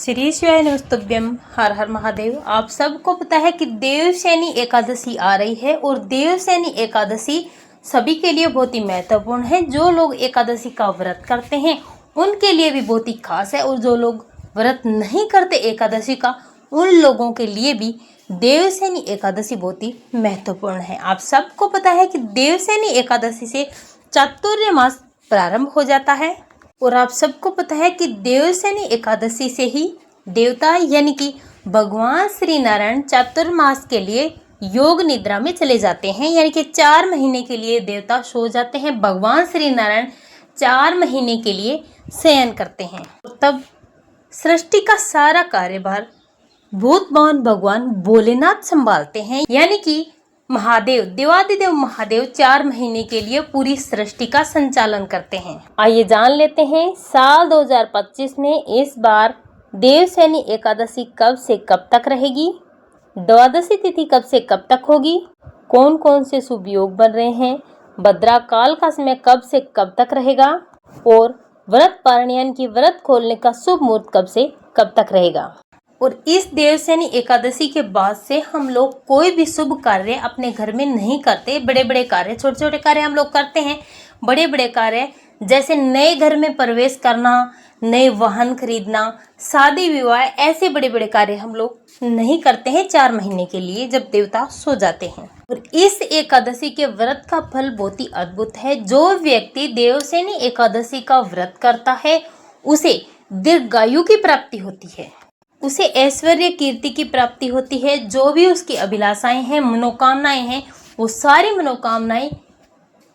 श्री शिवाय नमस्तुभ्यम। हर हर महादेव। आप सबको पता है कि देवशयनी एकादशी आ रही है और देवशयनी एकादशी सभी के लिए बहुत ही महत्वपूर्ण है। जो लोग एकादशी का व्रत करते हैं उनके लिए भी बहुत ही खास है, और जो लोग व्रत नहीं करते एकादशी का उन लोगों के लिए भी देवशयनी एकादशी बहुत ही महत्वपूर्ण है। आप सबको पता है कि देवशयनी एकादशी से चातुर्मास प्रारंभ हो जाता है, और आप सबको पता है कि देवशयनी एकादशी से ही देवता यानी कि भगवान श्री नारायण चातुर्मास के लिए योग निद्रा में चले जाते हैं, यानी कि 4 महीने के लिए देवता सो जाते हैं। भगवान श्री नारायण 4 महीने के लिए शयन करते हैं। तब सृष्टि का सारा कार्यभार भूतभावन भगवान भोलेनाथ संभालते हैं, यानी कि महादेव देवादिदेव महादेव 4 महीने के लिए पूरी सृष्टि का संचालन करते हैं। आइए जान लेते हैं साल 2025 में इस बार देवशयनी एकादशी कब से कब तक रहेगी, द्वादशी तिथि कब से कब तक होगी, कौन कौन से शुभ योग बन रहे हैं, भद्रा काल का समय कब से कब तक रहेगा, और व्रत पारण की व्रत खोलने का शुभ मुहूर्त कब से कब तक रहेगा। और इस देवशयनी एकादशी के बाद से हम लोग कोई भी शुभ कार्य अपने घर में नहीं करते। बड़े बड़े कार्य, छोटे छोटे कार्य हम लोग करते हैं। बड़े बड़े कार्य जैसे नए घर में प्रवेश करना, नए वाहन खरीदना, शादी विवाह, ऐसे बड़े बड़े कार्य हम लोग नहीं करते हैं 4 महीने के लिए जब देवता सो जाते हैं। और इस एकादशी के व्रत का फल बहुत ही अद्भुत है। जो व्यक्ति देवशयनी एकादशी का व्रत करता है उसे दीर्घायु की प्राप्ति होती है, उसे ऐश्वर्य कीर्ति की प्राप्ति होती है। जो भी उसकी अभिलाषाएं हैं, मनोकामनाएं हैं, वो सारी मनोकामनाएं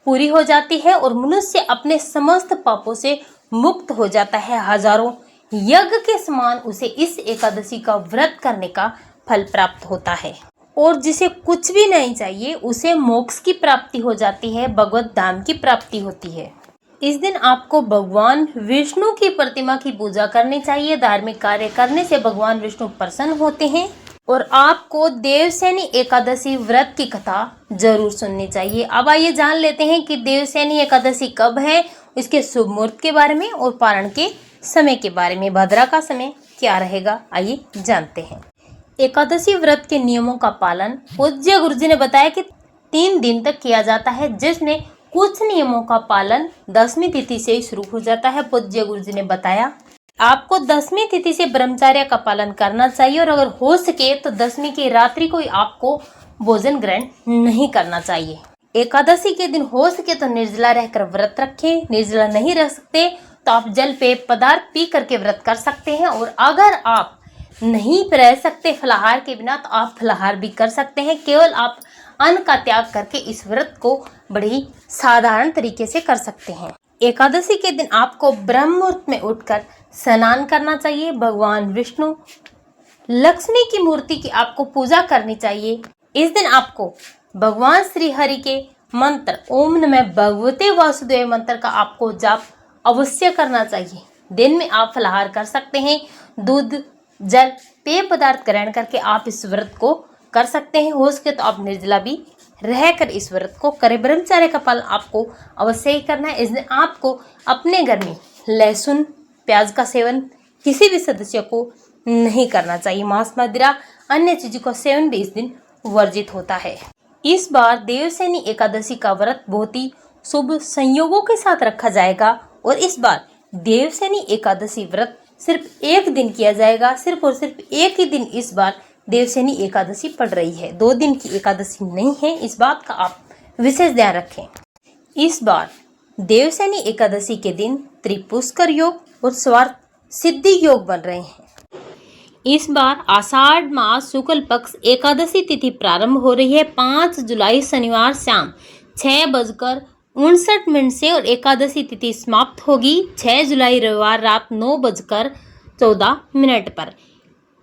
पूरी हो जाती है और मनुष्य अपने समस्त पापों से मुक्त हो जाता है। हजारों यज्ञ के समान उसे इस एकादशी का व्रत करने का फल प्राप्त होता है। और जिसे कुछ भी नहीं चाहिए उसे मोक्ष की प्राप्ति हो जाती है, भगवत धाम की प्राप्ति होती है। इस दिन आपको भगवान विष्णु की प्रतिमा की पूजा करनी चाहिए। धार्मिक कार्य करने से भगवान विष्णु प्रसन्न होते हैं। और आपको देवशयनी एकादशी व्रत की कथा जरूर सुननी चाहिए। अब आइए जान लेते हैं कि देवशयनी एकादशी कब है, इसके शुभ मुहूर्त के बारे में और पारण के समय के बारे में। भद्रा का समय क्या रहेगा, आइए जानते हैं। एकादशी व्रत के नियमों का पालन पूज्य गुरुजी ने बताया कि 3 दिन तक किया जाता है, जिसमें कुछ नियमों का पालन 10वीं तिथि से ही शुरू हो जाता है। पूज्य गुरुजी ने बताया आपको 10वीं तिथि से ब्रह्मचर्य का पालन करना चाहिए, और अगर हो सके तो 10वीं की रात्रि को आपको भोजन ग्रहण नहीं करना चाहिए। एकादशी के दिन हो सके तो निर्जला रहकर व्रत रखें। निर्जला नहीं रह सकते तो आप जल पेय पदार्थ पी करके व्रत कर सकते हैं। और अगर आप नहीं रह सकते फलाहार के बिना तो आप फलाहार भी कर सकते हैं। केवल आप अन्न का त्याग करके इस व्रत को बड़े ही साधारण तरीके से कर सकते हैं। एकादशी के दिन आपको ब्रह्म मुहूर्त में उठकर स्नान करना चाहिए। भगवान विष्णु लक्ष्मी की मूर्ति की आपको पूजा करनी चाहिए। इस दिन आपको भगवान श्री हरि के मंत्र ओम नमः भगवते वासुदेव मंत्र का आपको जाप अवश्य करना चाहिए। दिन में आप फलाहार कर सकते हैं। दूध, जल, पेय पदार्थ ग्रहण करके आप इस व्रत को कर सकते हैं। हो सके तो आप निर्जला भी रहकर इस व्रत को करें। ब्रह्मचर्य का पालन आपको अवश्य ही करना है। इस दिन आपको अपने घर में लहसुन, प्याज का सेवन किसी भी सदस्य को नहीं करना चाहिए। मांस, मदिरा, अन्य चीजों का सेवन भी इस दिन वर्जित होता है। इस बार देवशयनी एकादशी का व्रत बहुत ही शुभ संयोगों के साथ रखा जाएगा, और इस बार देवशयनी एकादशी व्रत सिर्फ 1 दिन किया जाएगा। सिर्फ और सिर्फ 1 ही दिन इस बार देवशयनी एकादशी पड़ रही है। 2 दिन की एकादशी नहीं है, इस बात का आप विशेष ध्यान रखें। इस बार देवशयनी एकादशी के दिन त्रिपुष्कर योग और स्वार्थ सिद्धि योग बन रहे हैं। इस बार आषाढ़ मास शुक्ल पक्ष एकादशी तिथि प्रारंभ हो रही है 5 जुलाई शनिवार शाम 6:59 से, और एकादशी तिथि समाप्त होगी 6 जुलाई रविवार रात 9:14 पर।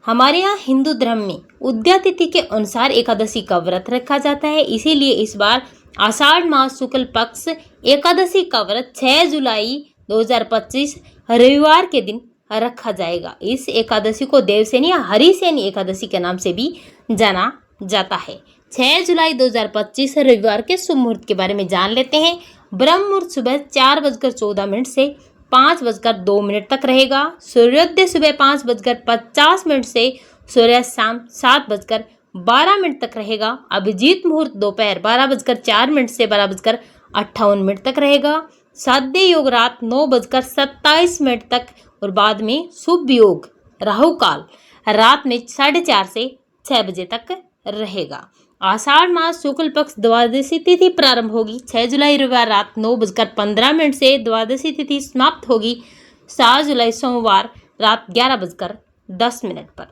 हमारे यहाँ हिंदू धर्म में उदया तिथि के अनुसार एकादशी का व्रत रखा जाता है। इसीलिए इस बार आषाढ़ मास शुक्ल पक्ष एकादशी का व्रत 6 जुलाई 2025 रविवार के दिन रखा जाएगा। इस एकादशी को देवशयनी या हरिशयनी एकादशी के नाम से भी जाना जाता है। 6 जुलाई 2025 रविवार के शुभ मुहूर्त के बारे में जान लेते हैं। ब्रह्म मुहूर्त सुबह 4:14 से 5:02 तक रहेगा। सूर्योदय सुबह 5:50 से सूर्यास्त शाम 7:12 तक रहेगा। अभिजीत मुहूर्त दोपहर 12:04 से 12:58 तक रहेगा। साध्य योग रात 9:27 तक और बाद में शुभ योग राहु काल रात में 4:30 से 6 बजे तक रहेगा। आषाढ़ मास शुक्ल पक्ष द्वादशी तिथि प्रारंभ होगी 6 जुलाई रविवार रात 9:15 से। द्वादशी तिथि समाप्त होगी 7 जुलाई सोमवार रात 11:10 पर।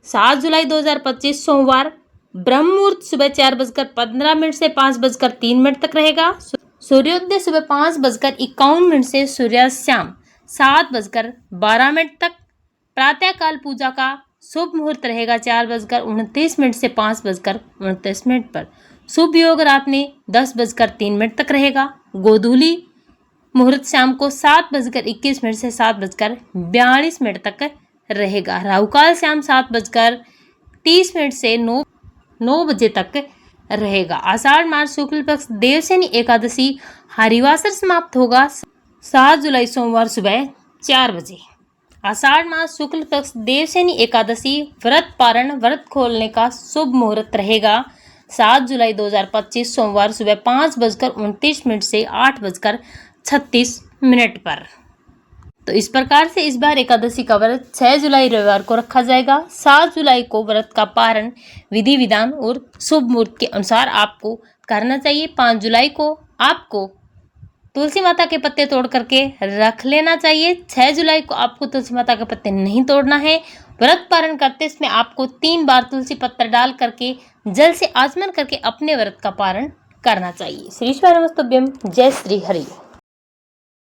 7 जुलाई 2025 सोमवार ब्रह्म मुहूर्त सुबह 4:15 से 5:03 तक रहेगा। सूर्योदय सुबह 5:51 से सूर्यास्त शाम 7:12 तक। प्रातःकाल पूजा का शुभ मुहूर्त रहेगा 4:29 से 5:29 पर। शुभ योग रात में 10:03 तक रहेगा। गोधूली मुहूर्त शाम को 7:21 से 7:42 तक रहेगा। राहु काल शाम 7:30 से 9 बजे तक रहेगा। आषाढ़ मास शुक्ल पक्ष देवशयनी एकादशी हरिवासर समाप्त होगा 7 जुलाई सोमवार सुबह 4 बजे। आषाढ़ मास शुक्ल पक्ष देवशयनी एकादशी व्रत पारण व्रत खोलने का शुभ मुहूर्त रहेगा 7 जुलाई 2025 सोमवार सुबह 5:29 से 8:36 पर। तो इस प्रकार से इस बार एकादशी का व्रत 6 जुलाई रविवार को रखा जाएगा। 7 जुलाई को व्रत का पारण विधि विधान और शुभ मुहूर्त के अनुसार आपको करना चाहिए। 5 जुलाई को आपको तुलसी माता के पत्ते तोड़ करके रख लेना चाहिए। 6 जुलाई को आपको तुलसी माता के पत्ते नहीं तोड़ना है। व्रत पारण करते इसमें आपको 3 बार तुलसी पत्र डाल करके जल से आचमन करके अपने व्रत का पारण करना चाहिए। श्री शिवाय नमस्तुभ्यं। जय श्री हरि।